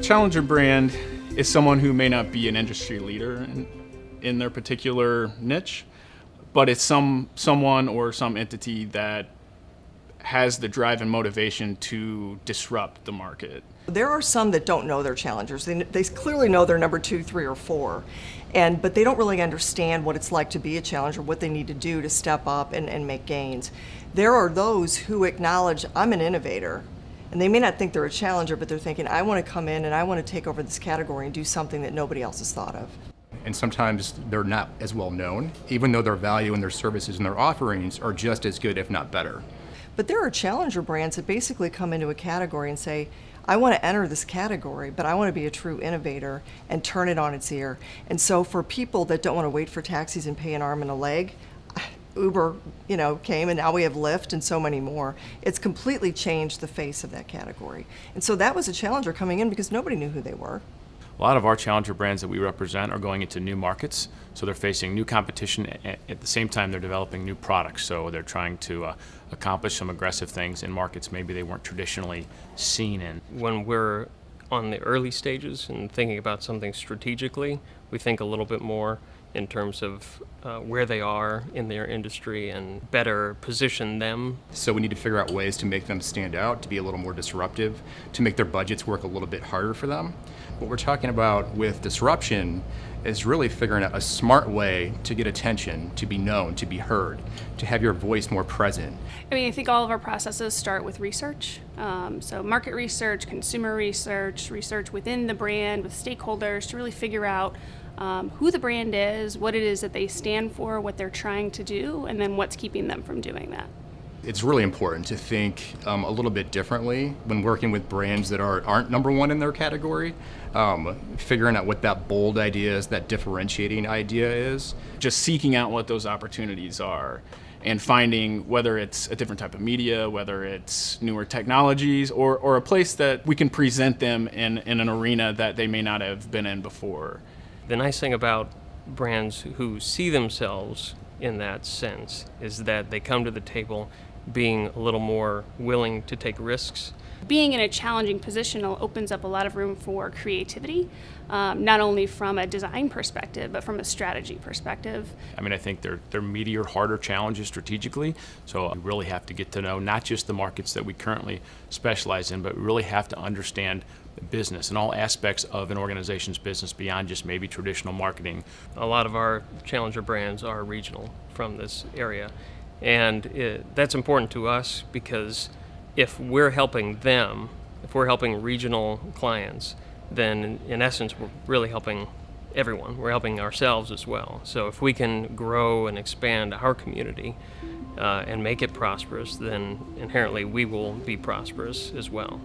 challenger brand is someone who may not be an industry leader in their particular niche, but it's someone or some entity that has the drive and motivation to disrupt the market. There are some that don't know they're challengers. They clearly know they're number 2, 3, or 4, but they don't really understand what it's like to be a challenger, what they need to do to step up and make gains. There are those who acknowledge, I'm an innovator, and they may not think they're a challenger, but they're thinking, I want to come in and I want to take over this category and do something that nobody else has thought of. And sometimes they're not as well known, even though their value and their services and their offerings are just as good, if not better. But there are challenger brands that basically come into a category and say, I want to enter this category, but I want to be a true innovator and turn it on its ear. And so for people that don't want to wait for taxis and pay an arm and a leg, Uber, came, and now we have Lyft and so many more. It's completely changed the face of that category. And so that was a challenger coming in because nobody knew who they were. A lot of our challenger brands that we represent are going into new markets, so they're facing new competition. At the same time, they're developing new products, so they're trying to accomplish some aggressive things in markets maybe they weren't traditionally seen in. When we're on the early stages and thinking about something strategically, we think a little bit more in terms of where they are in their industry and better position them. So we need to figure out ways to make them stand out, to be a little more disruptive, to make their budgets work a little bit harder for them. What we're talking about with disruption is really figuring out a smart way to get attention, to be known, to be heard, to have your voice more present. I think all of our processes start with research. So market research, consumer research, research within the brand with stakeholders to really figure out who the brand is, what it is that they stand for, what they're trying to do, and then what's keeping them from doing that. It's really important to think a little bit differently when working with brands that aren't number one in their category, figuring out what that bold idea is, that differentiating idea is. Just seeking out what those opportunities are and finding whether it's a different type of media, whether it's newer technologies, or a place that we can present them in an arena that they may not have been in before. The nice thing about brands who see themselves in that sense is that they come to the table being a little more willing to take risks. Being in a challenging position opens up a lot of room for creativity, not only from a design perspective, but from a strategy perspective. I think they're meatier, harder challenges strategically, so we really have to get to know not just the markets that we currently specialize in, but we really have to understand the business and all aspects of an organization's business beyond just maybe traditional marketing. A lot of our challenger brands are regional from this area, and that's important to us because if we're helping them, if we're helping regional clients, then in essence we're really helping everyone. We're helping ourselves as well. So if we can grow and expand our community and make it prosperous, then inherently we will be prosperous as well.